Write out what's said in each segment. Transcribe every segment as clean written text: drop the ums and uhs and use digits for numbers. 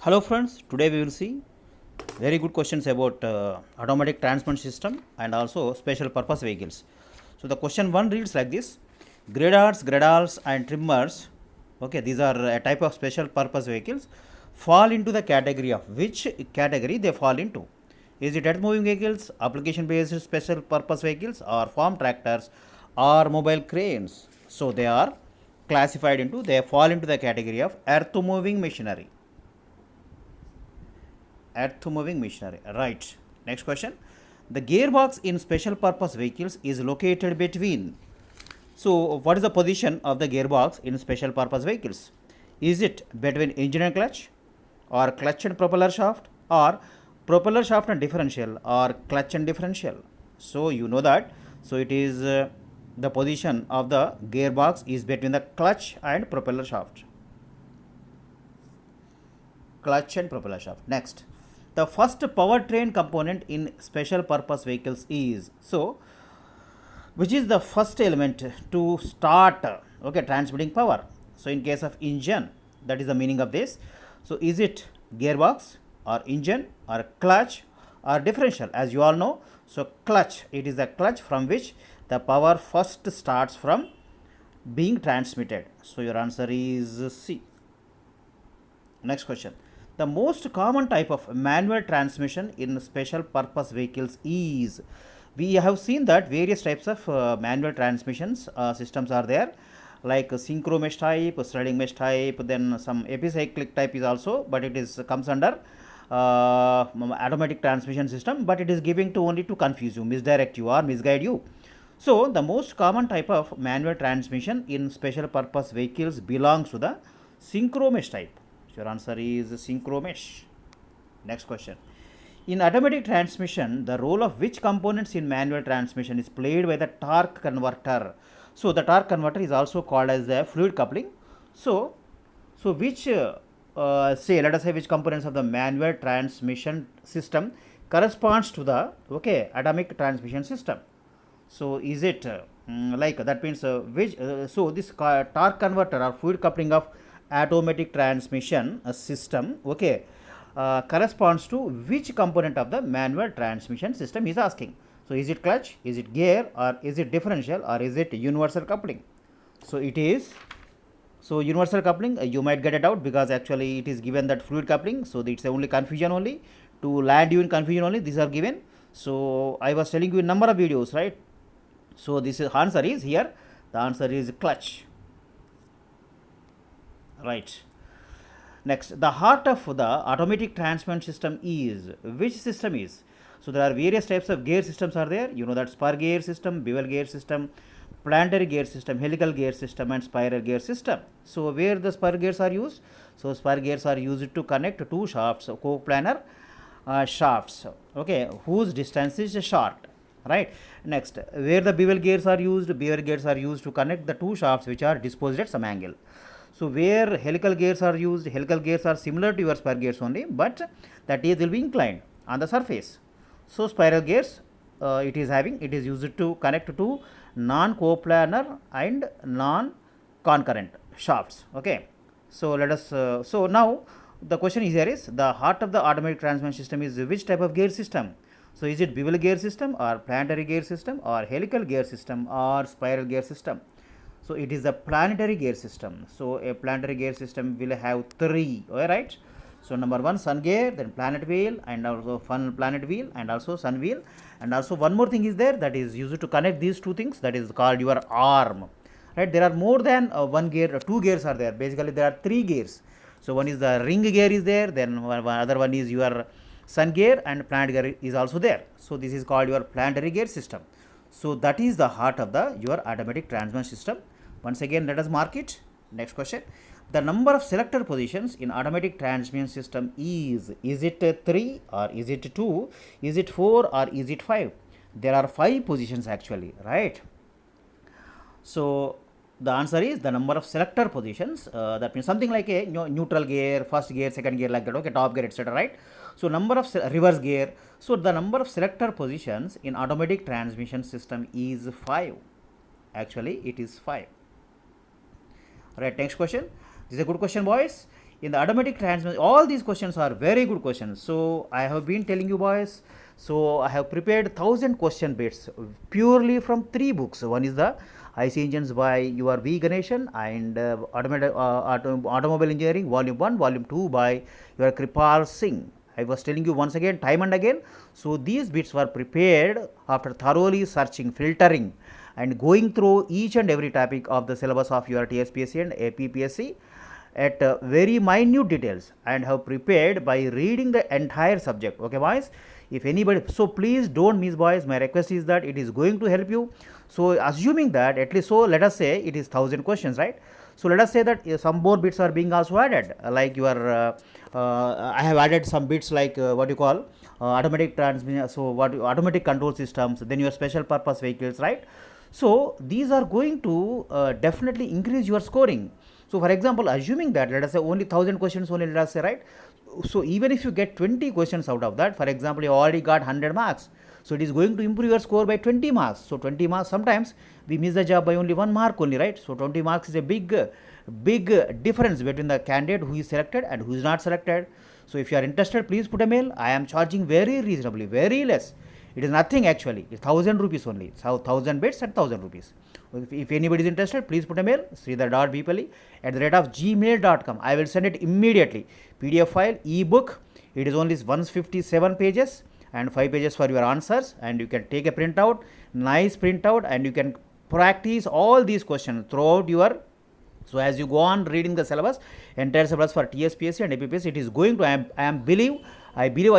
Hello friends, today we will see very good questions about automatic transmission system and also special purpose vehicles. So the question 1 reads like this: graders, gradals and trimmers, okay, these are a type of special purpose vehicles, fall into the category of which category they fall into? Is it earth moving vehicles, application based special purpose vehicles, or farm tractors or mobile cranes? So they are classified into, they fall into the category of earth moving machinery. Earth moving machinery, right. Next question: the gearbox in special purpose vehicles is located between. So what is the position of the gearbox in special purpose vehicles? Is it between engine and clutch, or clutch and propeller shaft, or propeller shaft and differential, or clutch and differential? So you know that. So it is the position of the gearbox is between the clutch and propeller shaft. Clutch and propeller shaft. Next, the first powertrain component in special purpose vehicles is, so which is the first element to start transmitting power? So in case of engine, that is the meaning of this. So is it gearbox or engine or clutch or differential? As you all know, so clutch, it is the clutch from which the power first starts from being transmitted. So your answer is C. Next question: the most common type of manual transmission in special purpose vehicles is, we have seen that various types of manual transmissions systems are there, like synchro mesh type, sliding mesh type, then some epicyclic type is also, but it is comes under automatic transmission system, but it is giving to only to confuse you, misdirect you or misguide you. So the most common type of manual transmission in special purpose vehicles belongs to the synchro mesh type. Your answer is synchro mesh. Next question: in automatic transmission, the role of which components in manual transmission is played by the torque converter? So the torque converter is also called as the fluid coupling. So which say, let us say, which components of the manual transmission system corresponds to the atomic transmission system? So is it like that means which so this torque converter or fluid coupling of automatic transmission system corresponds to which component of the manual transmission system is asking? So is it clutch, is it gear, or is it differential, or is it universal coupling? So it is, so universal coupling, you might get it out because actually it is given that fluid coupling, so it's only confusion only, to land you in confusion only, these are given. So I was telling you a number of videos, right? So this is answer is here, the answer is clutch, right. Next, the heart of the automatic transmission system is, which system is? So there are various types of gear systems are there, you know, that spur gear system, bevel gear system, planetary gear system, helical gear system and spiral gear system. So where the spur gears are used? So spur gears are used to connect two shafts, coplanar shafts, whose distance is short, right. Next, where the bevel gears are used? Bevel gears are used to connect the two shafts which are disposed at some angle. So where helical gears are used? Helical gears are similar to your spur gears only, but that is will be inclined on the surface. So spiral gears, it is used to connect two non-coplanar and non-concurrent shafts. Okay. So let us. So now the question is here is, the heart of the automatic transmission system is which type of gear system? So is it bevel gear system, or planetary gear system, or helical gear system, or spiral gear system? So it is a planetary gear system. So a planetary gear system will have three, right? So number one, sun gear, then planet wheel, and also planet wheel, and also sun wheel, and also one more thing is there that is used to connect these two things, that is called your arm, right? There are more than one gear, two gears are there. Basically there are three gears. So one is the ring gear is there, then other one is your sun gear, and planet gear is also there. So this is called your planetary gear system. So that is the heart of the your automatic transmission system. Once again, let us mark it. Next question: the number of selector positions in automatic transmission system is it 3 or is it 2, is it 4 or is it 5? There are 5 positions actually, right? So the answer is the number of selector positions, that means something like a neutral gear, first gear, second gear, like that, top gear, etc., right? So number of reverse gear, so the number of selector positions in automatic transmission system is 5. Actually it is 5, right. Next question: this is a good question, boys. in the automatic transmission, all these questions are very good questions. So I have been telling you boys, so I have prepared 1000 question bits purely from 3 books. One is the IC Engines by your V Ganeshan, and Automobile Engineering Volume 1, Volume 2 by your Kripal Singh. I was telling you once again, time and again. So these bits were prepared after thoroughly searching, filtering, and going through each and every topic of the syllabus of your TSPSC and APPSC at very minute details, and have prepared by reading the entire subject. Okay boys, if anybody, so please don't miss boys, my request is that it is going to help you. So assuming that at least, so let us say it is 1000 questions, right? So let us say that some more bits are being also added, like your I have added some bits like what you call automatic transmission, so what automatic control systems, then your special purpose vehicles, right? So these are going to definitely increase your scoring. So for example, assuming that let us say only 1000 questions only, let us say, right? So even if you get 20 questions out of that, for example, you already got 100 marks. So it is going to improve your score by 20 marks. So 20 marks, sometimes we miss the job by only 1 mark only, right? So 20 marks is a big difference between the candidate who is selected and who is not selected. So if you are interested, please put a mail. I am charging very reasonably, very less. It is nothing actually. It's 1000 rupees only. It's 1000 bits at 1000 rupees. If anybody is interested, please put a mail, sridhar.bpali@gmail.com. I will send it immediately. PDF file, ebook. It is only 157 pages and 5 pages for your answers, and you can take a printout, nice printout, and you can practice all these questions throughout your. So as you go on reading the syllabus, entire syllabus for TSPSC and APPSC, it is going to, I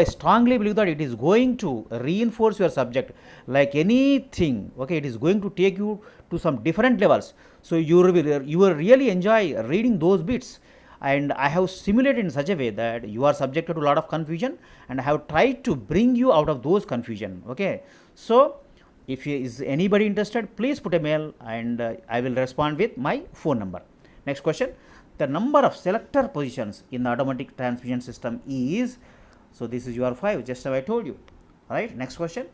strongly believe that it is going to reinforce your subject like anything. Okay, it is going to take you to some different levels. So you will really enjoy reading those bits. And I have simulated in such a way that you are subjected to a lot of confusion, and I have tried to bring you out of those confusion. Okay, so if is anybody interested, please put a mail, and I will respond with my phone number. Next question, the number of selector positions in the automatic transmission system is, so this is your 5, just as I told you. Right, next question,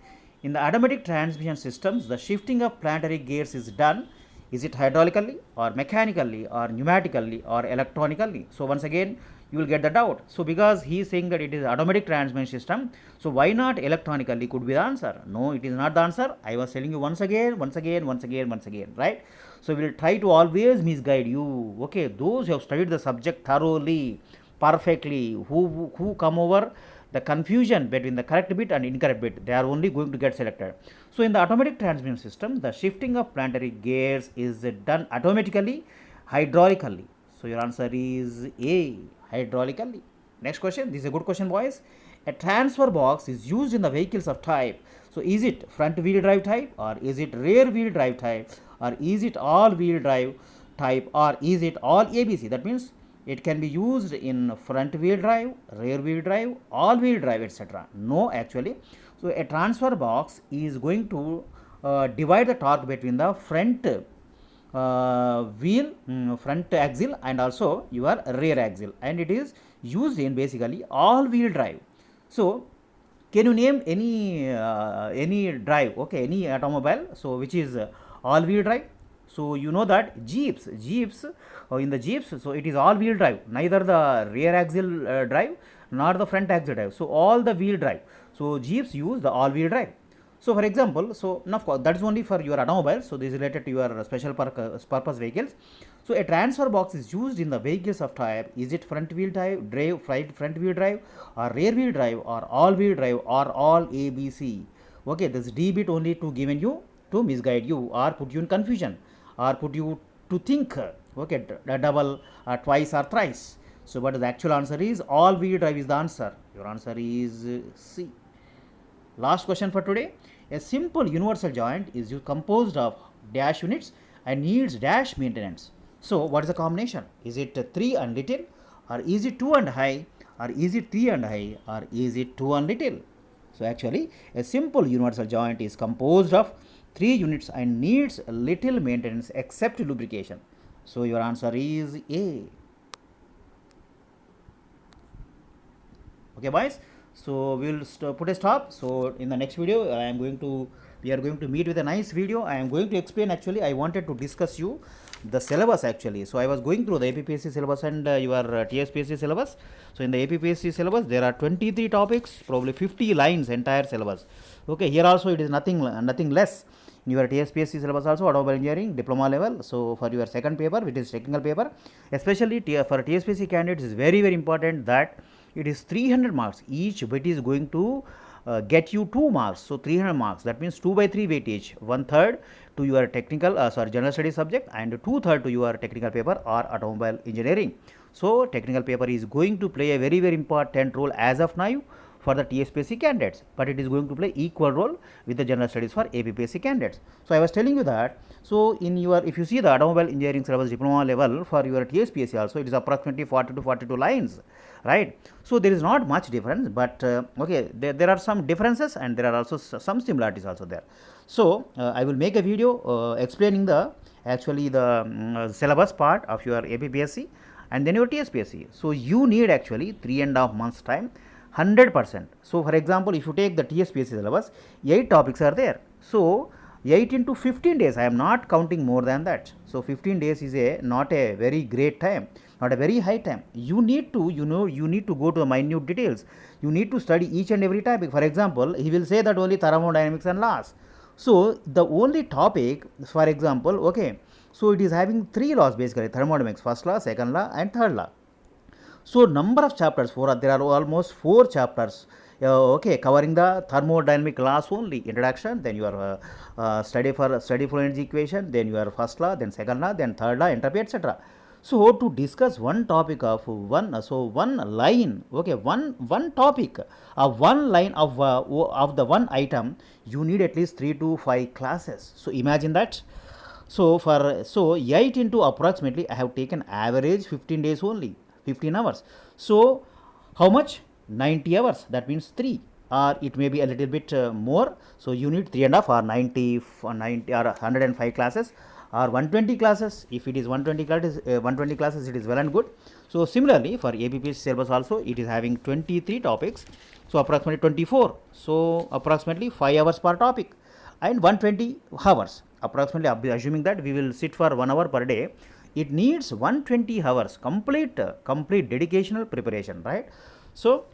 in the automatic transmission systems, the shifting of planetary gears is done. Is it hydraulically or mechanically or pneumatically or electronically? So once again, you will get the doubt. So because he is saying that it is automatic transmission system, so why not electronically could be the answer? No, it is not the answer. I was telling you once again, right? So we will try to always misguide you. Okay, those who have studied the subject thoroughly, perfectly, who come over the confusion between the correct bit and incorrect bit, they are only going to get selected. So in the automatic transmission system, the shifting of planetary gears is done automatically, hydraulically. So your answer is A, hydraulically. Next question, this is a good question boys. A transfer box is used in the vehicles of type. So is it front wheel drive type, or is it rear wheel drive type, or is it all wheel drive type, or is it all ABC? That means it can be used in front wheel drive, rear wheel drive, all wheel drive, etc. No, actually. So a transfer box is going to divide the torque between the front front axle and also your rear axle, and it is used in basically all wheel drive. So can you name any drive, okay, any automobile, so which is all wheel drive? So you know that Jeeps, in the Jeeps, so it is all wheel drive, neither the rear axle drive nor the front axle drive, so all the wheel drive. So Jeeps use the all wheel drive. So for example, so now of course that is only for your automobile, so this is related to your special purpose vehicles. So a transfer box is used in the vehicles of type, is it front wheel drive, front wheel drive, or rear wheel drive, or all wheel drive, or all ABC. Okay, this D bit only to given you to misguide you or put you in confusion or put you to think, okay, double, twice or thrice. So but the actual answer is all wheel drive is the answer. Your answer is C. Last question for today. A simple universal joint is composed of dash units and needs dash maintenance. So what is the combination? Is it 3 and little, or is it 2 and high, or is it 3 and high, or is it 2 and little? So actually a simple universal joint is composed of 3 units and needs little maintenance except lubrication. So your answer is A. Okay boys, so we will put a stop. So in the next video I am going to we are going to meet with a nice video. I am going to explain, actually I wanted to discuss you the syllabus actually. So I was going through the APPSC syllabus and your TSPSC syllabus. So in the APPSC syllabus there are 23 topics, probably 50 lines entire syllabus. Okay, here also it is nothing less. In your TSPSC syllabus also, automobile engineering diploma level. So for your second paper, which is technical paper, especially for TSPSC candidates, is very important that it is 300 marks. Each bit is going to get you 2 marks. So 300 marks, that means 2 by 3 weightage, 1/3 to your technical general studies subject and 2/3 to your technical paper or automobile engineering. So technical paper is going to play a very important role as of now for the TSPSC candidates, but it is going to play equal role with the general studies for APPSC candidates. So I was telling you that, so in your, if you see the automobile engineering syllabus diploma level for your TSPSC also, it is approximately 40 to 42 lines, right? So there is not much difference, but okay, there are some differences and there are also some similarities also there. So I will make a video explaining the actually the syllabus part of your APPSC and then your TSPSC. So you need actually 3.5 months time, 100%. So for example, if you take the TSPSC syllabus, 8 topics are there. So 8 into 15 days, I am not counting more than that. So 15 days is not a very great time, not a very high time. You need to, you need to go to the minute details. You need to study each and every topic. For example, he will say that only thermodynamics and laws. So the only topic, for example, okay, so it is having 3 laws basically: thermodynamics, first law, second law and third law. So number of chapters, there are almost 4 chapters, okay, covering the thermodynamic laws only. Introduction, then your study for energy equation, then your first law, then second law, then third law, entropy, etc. So to discuss one topic of one line, okay, one topic, one line of the one item, you need at least 3 to 5 classes. So imagine that. So 8 into approximately, I have taken average 15 days only, 15 hours. So how much? 90 hours, that means 3, or it may be a little bit more. So you need 3.5 or 90 or 105 classes or 120 classes. If it is 120 classes, it is well and good. So similarly for APPSC syllabus also, it is having 23 topics, so approximately 24. So approximately 5 hours per topic and 120 hours approximately, assuming that we will sit for 1 hour per day. It needs 120 hours complete dedicational preparation, right? So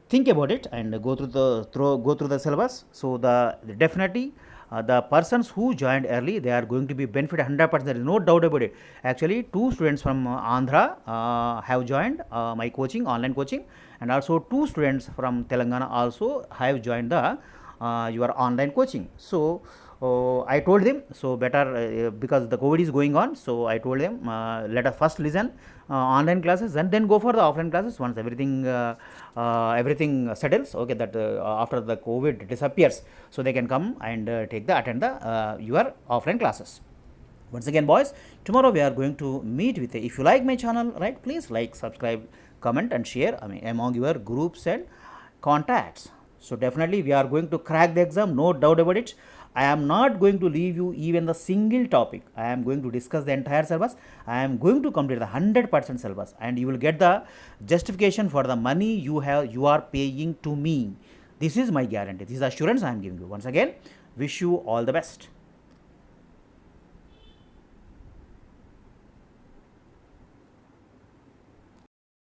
think about it and go through the syllabus. So definitely the persons who joined early, they are going to be benefit 100%. There is no doubt about it. Actually 2 students from Andhra have joined my coaching, online coaching, and also 2 students from Telangana also have joined the your online coaching. So I told them, so better because the COVID is going on, so I told them let us first listen online classes and then go for the offline classes once everything settles, okay, that after the COVID disappears, so they can come and attend the your offline classes. Once again, boys, tomorrow we are going to meet with if you like my channel, right, please like, subscribe, comment and share among your groups and contacts. So definitely we are going to crack the exam, no doubt about it. I am not going to leave you even the single topic. I am going to discuss the entire syllabus. I am going to complete the 100% syllabus, and you will get the justification for the money you are paying to me. This is my guarantee. This is the assurance I am giving you. Once again, wish you all the best.